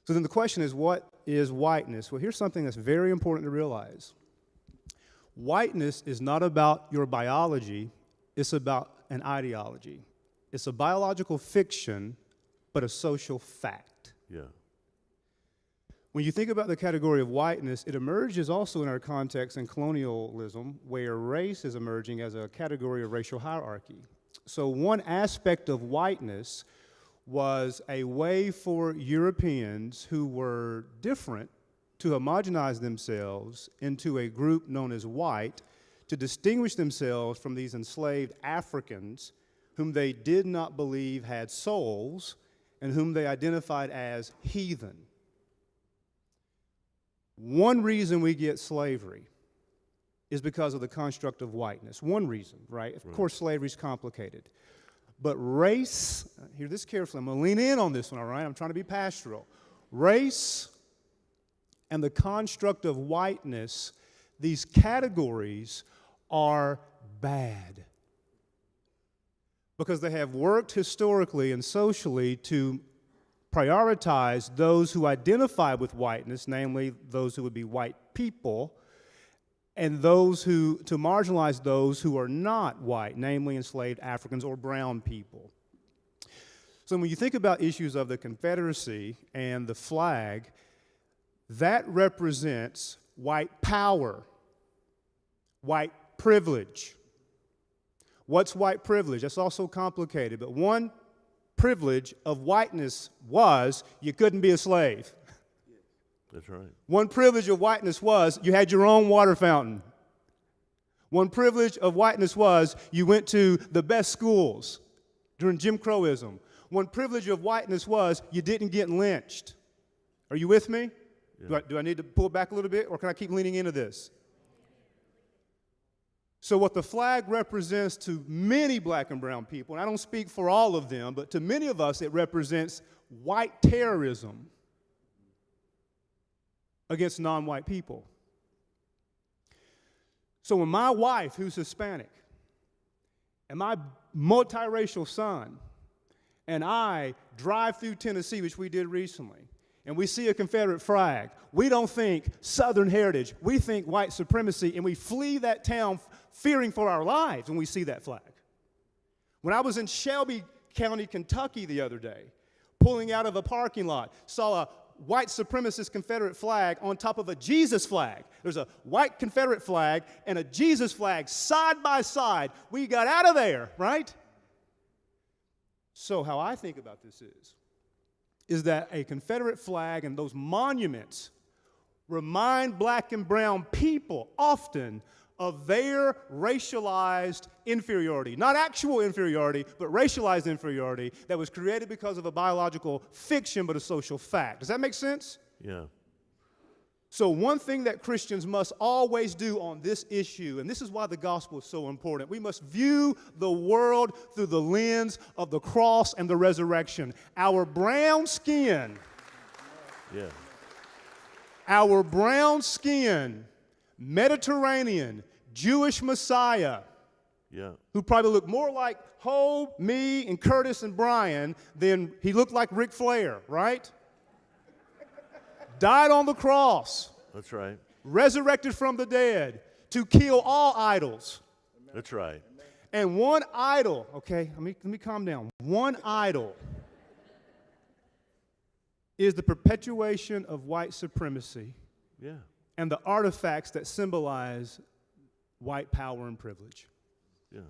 So then the question is, what is whiteness? Well, here's something that's very important to realize. Whiteness is not about your biology, it's about an ideology. It's a biological fiction, but a social fact. Yeah. When you think about the category of whiteness, it emerges also in our context in colonialism, where race is emerging as a category of racial hierarchy. So one aspect of whiteness was a way for Europeans who were different to homogenize themselves into a group known as white, to distinguish themselves from these enslaved Africans whom they did not believe had souls and whom they identified as heathen. One reason we get slavery is because of the construct of whiteness. One reason, right? Of course, slavery is complicated. But race, hear this carefully, I'm going to lean in on this one, all right? I'm trying to be pastoral. Race and the construct of whiteness, these categories are bad because they have worked historically and socially to prioritize those who identify with whiteness, namely those who would be white people, and those who, to marginalize those who are not white, namely enslaved Africans or brown people. So when you think about issues of the Confederacy and the flag, that represents white power, white privilege. What's white privilege? That's also complicated, but one privilege of whiteness was you couldn't be a slave. That's right. One privilege of whiteness was you had your own water fountain. One privilege of whiteness was you went to the best schools during Jim Crowism. One privilege of whiteness was you didn't get lynched. Are you with me? Yeah. Do I need to pull back a little bit, or can I keep leaning into this? So what the flag represents to many black and brown people, and I don't speak for all of them, but to many of us it represents white terrorism against non-white people. So when my wife, who's Hispanic, and my multiracial son, and I drive through Tennessee, which we did recently, and we see a Confederate flag, we don't think Southern heritage, we think white supremacy, and we flee that town fearing for our lives when we see that flag. When I was in Shelby County, Kentucky the other day, pulling out of a parking lot, saw a white supremacist Confederate flag on top of a Jesus flag. There's a white Confederate flag and a Jesus flag side by side. We got out of there, right? So how I think about this is that a Confederate flag and those monuments remind black and brown people often of their racialized inferiority. Not actual inferiority, but racialized inferiority that was created because of a biological fiction, but a social fact. Does that make sense? Yeah. So one thing that Christians must always do on this issue, and this is why the gospel is so important, we must view the world through the lens of the cross and the resurrection. Our brown skin, Yeah. our brown skin, Mediterranean, Jewish Messiah, Yeah. who probably looked more like Ho, me, and Curtis and Brian than he looked like Ric Flair, right? Died on the cross, That's right. resurrected from the dead to kill all idols. That's right. And one idol, okay, let me calm down. One idol is the perpetuation of white supremacy Yeah. and the artifacts that symbolize white power and privilege. Yeah.